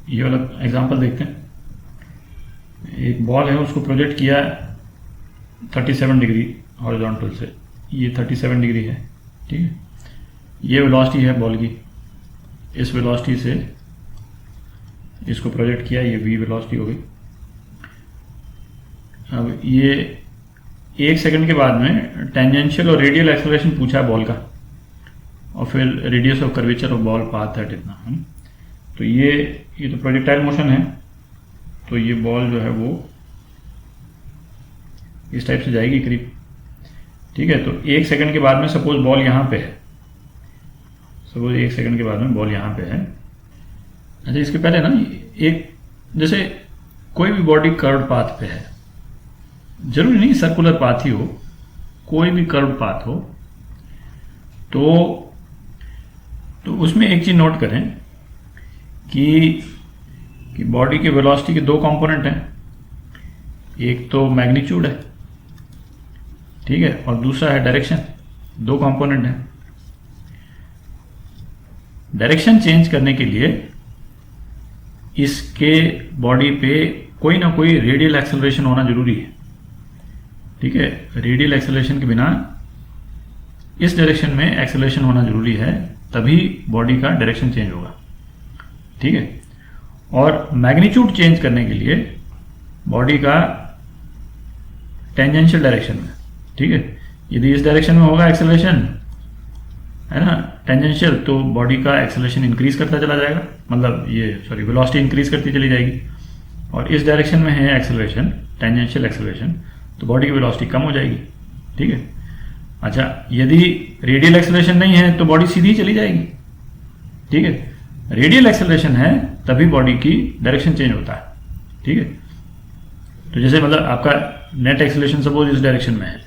ये वाला एग्जांपल देखते हैं। एक बॉल है, उसको प्रोजेक्ट किया 37 डिग्री हॉरिजॉन्टल से, ये 37 डिग्री है, ठीक है। ये वेलोसिटी है बॉल की, इस वेलोसिटी से इसको प्रोजेक्ट किया, ये v वेलोसिटी हो गई। अब ये 1 सेकंड के बाद में टेंजेंशियल और रेडियल एक्सेलरेशन पूछा है बॉल का, और फिर radius of curvature of ball path है इतना, है। तो ये तो प्रोजेक्टाइल मोशन है, तो ये बॉल जो है वो इस टाइप से जाएगी करीब, ठीक है। तो 1 सेकंड के बाद में सपोज बॉल यहाँ पे है, सपोज 1 सेकंड के बाद में बॉल यहाँ पे है। अच्छा, इसके पहले ना एक, जैसे कोई भी बॉडी कर्व पाथ पे है, जरूरी नहीं सर्कुलर पाथ ही हो, कोई भी कर्व पाथ हो, तो उसमें एक चीज नोट करें कि बॉडी के वेलोसिटी के 2 कंपोनेंट हैं, एक तो मैग्नीट्यूड है, ठीक है, और दूसरा है डायरेक्शन। 2 कंपोनेंट हैं। डायरेक्शन चेंज करने के लिए इसके बॉडी पे कोई ना कोई रेडियल एक्सेलरेशन होना जरूरी है, ठीक है। रेडियल एक्सेलरेशन के बिना इस डायरेक्शन में एक्सेलरेशन होना जरूरी है, तभी बॉडी का डायरेक्शन चेंज होगा, ठीक है। और मैग्नीट्यूड चेंज करने के लिए बॉडी का टेंजेंशियल डायरेक्शन में, ठीक है, यदि इस डायरेक्शन में होगा एक्सेलरेशन, है ना, टेंजेंशियल, तो बॉडी का एक्सेलरेशन इंक्रीज करता चला जाएगा, मतलब ये वेलोसिटी इंक्रीज करती चली जाएगी। और इस डायरेक्शन में है एक्सेलरेशन, टेंजेंशियल एक्सेलरेशन, तो बॉडी की वेलोसिटी कम हो जाएगी, ठीक है। अच्छा, यदि रेडियल एक्सेलरेशन नहीं है तो बॉडी सीधी चली जाएगी, ठीक है। रेडियल एक्सेलरेशन है तभी बॉडी की डायरेक्शन चेंज होता है, ठीक है। तो जैसे मतलब आपका नेट एक्सेलरेशन सपोज इस डायरेक्शन में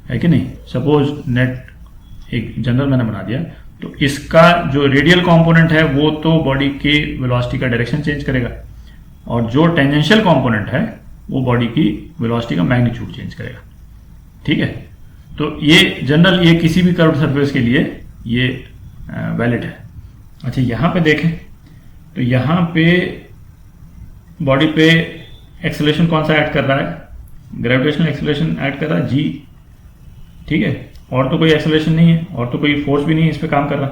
है कि नहीं, सपोज नेट एक जनरल मैंने बना दिया, तो इसका जो रेडियल कंपोनेंट है वो तो बॉडी के वेलोसिटी का डायरेक्शन चेंज करेगा, और जो टेंजेंशियल कंपोनेंट है वो बॉडी की वेलोसिटी का मैग्नीट्यूड चेंज करेगा, ठीक है। तो ये जनरल, ये किसी भी कर्व्ड सरफेस के लिए ये वैलिड है। अच्छा, यहाँ पे देखें तो यहाँ पे बॉडी पे एक्सेलरेशन कौन सा ऐड कर रहा है, ग्रेविटेशनल एक्सेलरेशन ऐड कर रहा है जी, ठीक है, और तो कोई एक्सेलरेशन नहीं है, और तो कोई फोर्स भी नहीं है इस पे काम कर रहा,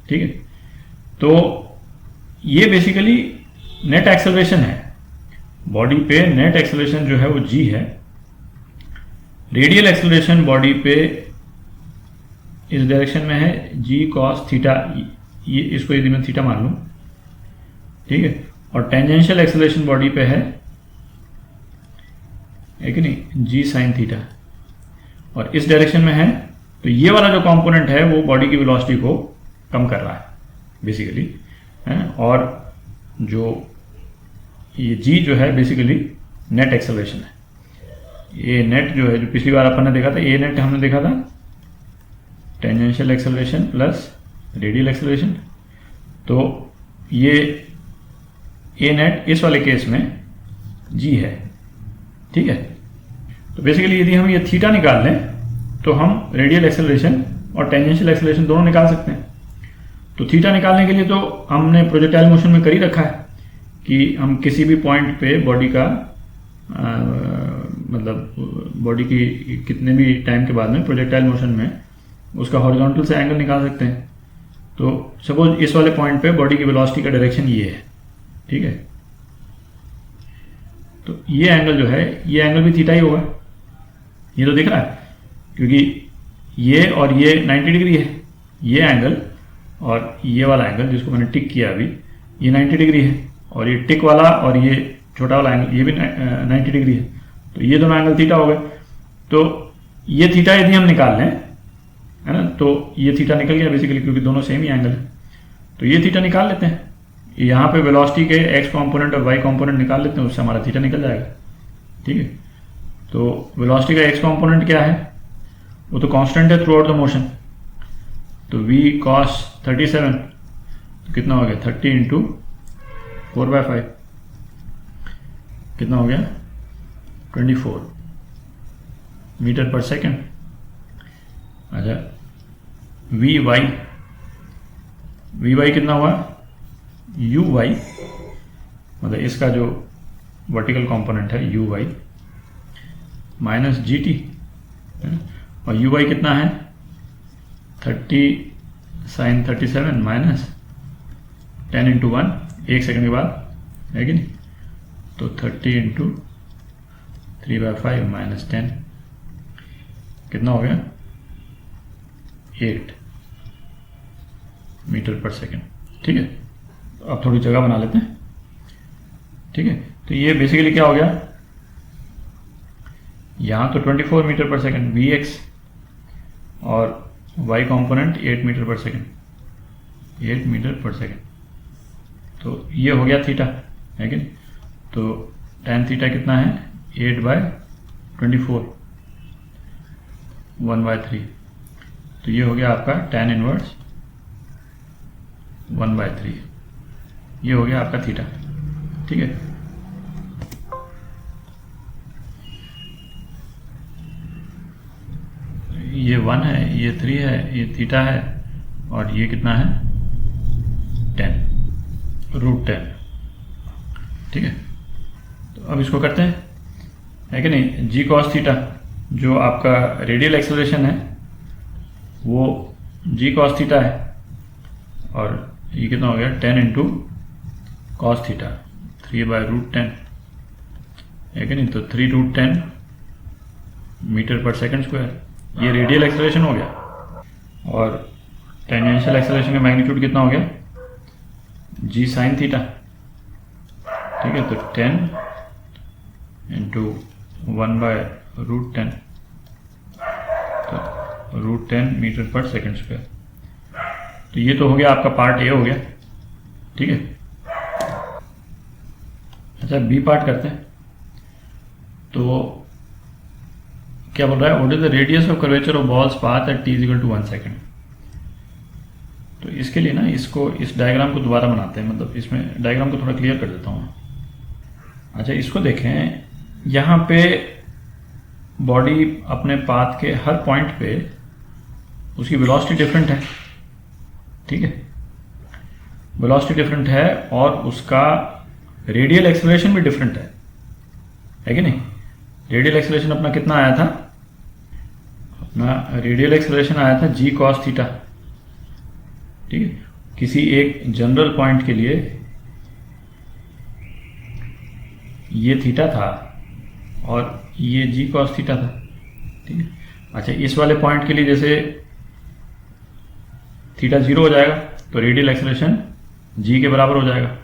ठीक है। तो ये बेसिकली नेट एक्सेलरेशन है, बॉडी पे नेट एक्सेलरेशन जो है वो जी है। रेडियल एक्सेलरेशन बॉडी पे इस डायरेक्शन में है जी कॉस थीटा, ये इसको यदि मैं थीटा मान लूं, ठीक है। और टेंजेंशियल एक्सेलरेशन बॉडी पे है कि नहीं, जी साइन थीटा, और इस डायरेक्शन में है, तो ये वाला जो कंपोनेंट है वो बॉडी की वेलोसिटी को कम कर रहा है बेसिकली, है। और जो ये जी जो है बेसिकली नेट एक्सेलरेशन है। ये नेट जो है, जो पिछली बार अपन ने देखा था, ये नेट हमने देखा था tangential acceleration plus radial acceleration, तो ये ए नेट इस वाले केस में जी है, ठीक है। तो बेसिकली यदि हम ये थीटा निकाल लें तो हम रेडियल एक्सेलरेशन और टेंजेंशियल एक्सेलरेशन दोनों निकाल सकते हैं। तो थीटा निकालने के लिए तो हमने प्रोजेक्टाइल मोशन में कर ही रखा है कि हम किसी भी पॉइंट पे बॉडी का मतलब बॉडी की कितने भी टाइम के बाद में प्रोजेक्टाइल मोशन में उसका हॉरिजॉन्टल से एंगल निकाल सकते हैं। तो सपोज इस वाले पॉइंट पे बॉडी की वेलोसिटी का डायरेक्शन ये है, ठीक है। तो ये एंगल जो है, ये एंगल भी थीटा ही होगा, ये तो दिख रहा है, क्योंकि ये और ये 90 डिग्री है, ये एंगल और ये वाला एंगल जिसको मैंने टिक किया अभी, ये 90 डिग्री है, और ये टिक वाला और ये छोटा वाला एंगल ये भी 90 डिग्री है, तो ये दोनों एंगल थीटा हो गए। तो ये थीटा यदि हम निकाल लें, है ना, तो ये थीटा निकल गया बेसिकली, क्योंकि दोनों सेम ही एंगल है, तो ये थीटा निकाल लेते हैं। यहाँ पे वेलोसिटी के एक्स कंपोनेंट और वाई कंपोनेंट निकाल लेते हैं, उससे हमारा थीटा निकल जाएगा, ठीक है। तो वेलोसिटी का एक्स कंपोनेंट क्या है, वो तो कांस्टेंट है थ्रू आउट द मोशन, तो v cos 37 तो कितना हो गया 30 इंटू 4/5 कितना हो गया 24 मीटर पर सेकेंड। अच्छा वी वाई कितना हुआ यू वाई, मतलब इसका जो वर्टिकल कंपोनेंट है U Y minus G T, और यू वाई कितना है 30 साइन 37 माइनस 10 इंटू 1, 1 सेकंड के बाद, है कि नहीं, तो 30 इंटू 3/5 माइनस 10 कितना हो गया 8 मीटर पर सेकंड। ठीक है, तो अब थोड़ी जगह बना लेते हैं। ठीक है, तो ये बेसिकली क्या हो गया, यहाँ तो 24 मीटर पर सेकंड वी एक्स, और y कंपोनेंट 8 मीटर पर सेकंड, 8 मीटर पर सेकंड, तो ये हो गया थीटा, है कि नहीं। तो tan थीटा कितना है 8/24, 1/3, तो ये हो गया आपका tan इनवर्स 1/3, ये हो गया आपका थीटा। ठीक है, ये 1 है, ये 3 है, ये थीटा है, और ये कितना है 10 √10। ठीक है, तो अब इसको करते हैं, है कि नहीं। जी कॉस थीटा जो आपका रेडियल एक्सेलरेशन है वो जी कॉस थीटा है, और ये कितना हो गया 10 इंटू कॉस थीटा 3/√10, है कि नहीं, तो 3√10 मीटर पर सेकंड स्क्वायर, ये रेडियल एक्सेलरेशन हो गया। और टेंजेंशियल एक्सेलरेशन का मैग्नीट्यूड कितना हो गया जी साइन थीटा। ठीक है, तो 10 इंटू 1/√10, तो √10 मीटर पर सेकंड स्क्वायर। तो ये तो हो गया आपका पार्ट ए हो गया। ठीक है, अच्छा बी पार्ट करते हैं। तो क्या बोल रहा है, what is the radius of curvature of ball's path at t = 1 second. तो इसके लिए ना इसको इस डायग्राम को दोबारा बनाते हैं, मतलब इसमें डायग्राम को थोड़ा क्लियर कर देता हूँ। अच्छा इसको देखें, यहाँ पे बॉडी अपने पाथ के हर पॉइंट पे उसकी वेलोसिटी डिफरेंट है। ठीक है, वेलोसिटी डिफरेंट है और उसका रेडियल एक्सेलरेशन भी डिफरेंट है कि नहीं। रेडियल एक्सेलरेशन अपना कितना आया था, अपना रेडियल एक्सेलरेशन आया था जी कॉस थीटा। ठीक है, किसी एक जनरल पॉइंट के लिए ये थीटा था और ये जी कॉस थीटा था। ठीक है, अच्छा इस वाले पॉइंट के लिए जैसे थीटा 0 हो जाएगा तो रेडियल एक्सेलरेशन जी के बराबर हो जाएगा,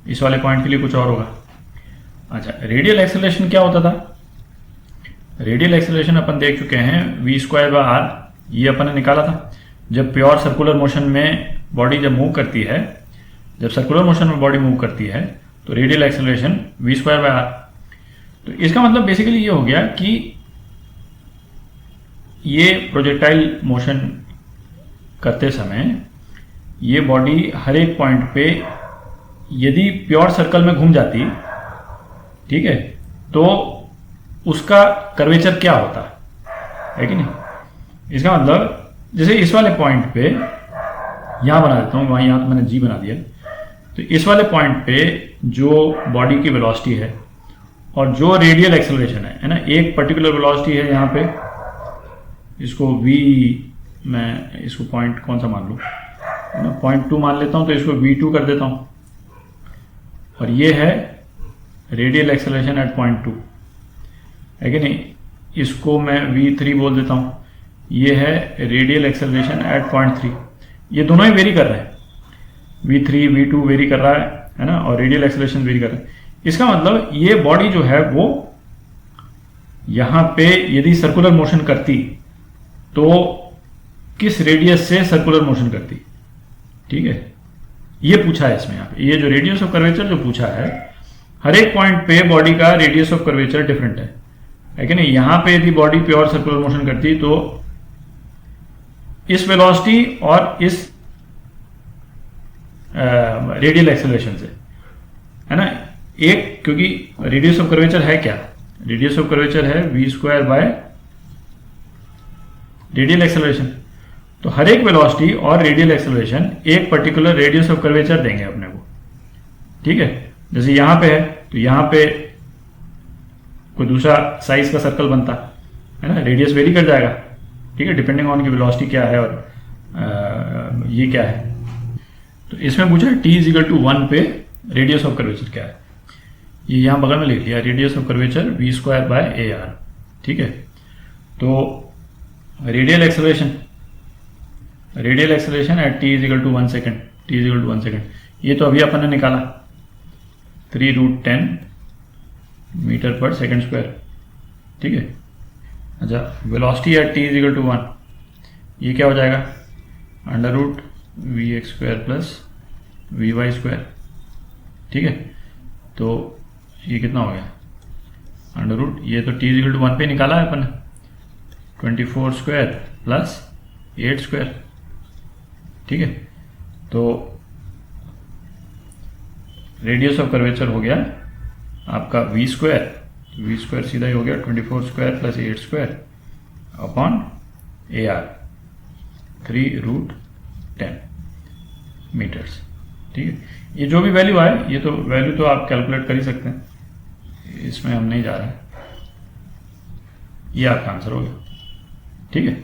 इस वाले पॉइंट के लिए कुछ और होगा। अच्छा रेडियल एक्सेलरेशन क्या होता था, रेडियल एक्सेलरेशन अपन देख चुके हैं v²/r, ये अपन ने निकाला था। जब प्योर सर्कुलर मोशन में बॉडी जब मूव करती है, जब सर्कुलर मोशन में बॉडी मूव करती है तो रेडियल एक्सेलरेशन v²/r। तो इसका मतलब बेसिकली ये हो गया कि ये प्रोजेक्टाइल मोशन करते समय ये बॉडी हर एक पॉइंट पे यदि प्योर सर्कल में घूम जाती, ठीक है, तो उसका कर्वेचर क्या होता है कि नहीं। इसका मतलब जैसे इस वाले पॉइंट पे यहां बना देता हूं, वहां यहां तो मैंने जी बना दिया। तो इस वाले पॉइंट पे जो बॉडी की वेलोसिटी है और जो रेडियल एक्सेलरेशन है ना, एक पर्टिकुलर वेलोसिटी है यहाँ पे, इसको v, मैं इसको पॉइंट कौन सा मान लूँ, 0.2 मान लेता हूँ, तो इसको v2 कर देता हूँ, और ये है रेडियल एक्सेलरेशन एट 0.2, है कि नहीं। इसको मैं v3 बोल देता हूँ, ये है रेडियल एक्सेलरेशन एट 0.3। ये दोनों ही वेरी कर रहे हैं, v3 v2 वेरी कर रहा है ना, और रेडियल एक्सेलरेशन वेरी कर रहा है। इसका मतलब ये बॉडी जो है वो यहां पे यदि सर्कुलर मोशन करती तो किस रेडियस से सर्कुलर मोशन करती, ठीक है, ये पूछा है इसमें। यहाँ पे ये जो रेडियस ऑफ कर्वेचर जो पूछा है, हर एक पॉइंट पे बॉडी का रेडियस ऑफ कर्वेचर डिफरेंट है कि नहीं। यहां पे यदि बॉडी प्योर सर्कुलर मोशन करती तो इस वेलोसिटी और इस रेडियल एक्सेलरेशन से, है ना, एक, क्योंकि रेडियस ऑफ कर्वेचर है क्या, रेडियस ऑफ कर्वेचर है v² रेडियल एक्सेलरेशन। तो हर एक वेलोसिटी और रेडियल एक्सेलरेशन एक पर्टिकुलर रेडियस ऑफ कर्वेचर देंगे अपने को। ठीक है। जैसे यहाँ पे है तो यहाँ पे कोई दूसरा साइज का सर्कल बनता है ना, रेडियस वेरी कर जाएगा, ठीक है, डिपेंडिंग ऑन की वेलोसिटी क्या है और ये क्या है। तो इसमें पूछा t इज इक्वल टू 1 पे रेडियस ऑफ कर्वेचर क्या है, ये यहाँ बगल में लिख लिया, radius of curvature v square by A R, ठीक है। तो radial acceleration at t is equal to 1 second, t is equal to 1 second, ये तो अभी अपन ने निकाला 3√10 मीटर पर सेकेंड स्क्वायर, ठीक है। अच्छा, velocity at t is equal to 1, ये क्या हो जाएगा, √vx square plus vy square, ठीक है। तो ये कितना हो गया, ये तो t इज इक्वल टू 1 पे निकाला है अपन, 24 स्क्वायर प्लस 8 स्क्वायर, ठीक है। तो रेडियस ऑफ कर्वेचर हो गया आपका v स्क्वायर सीधा ही हो गया 24 square plus 8 square upon A R, 3√10 metres, ठीक है। ये जो भी वैल्यू आए, ये तो वैल्यू तो आप कैलकुलेट कर ही सकते हैं, इसमें हम नहीं जा रहे हैं, ये आपका आंसर हो गया, ठीक है।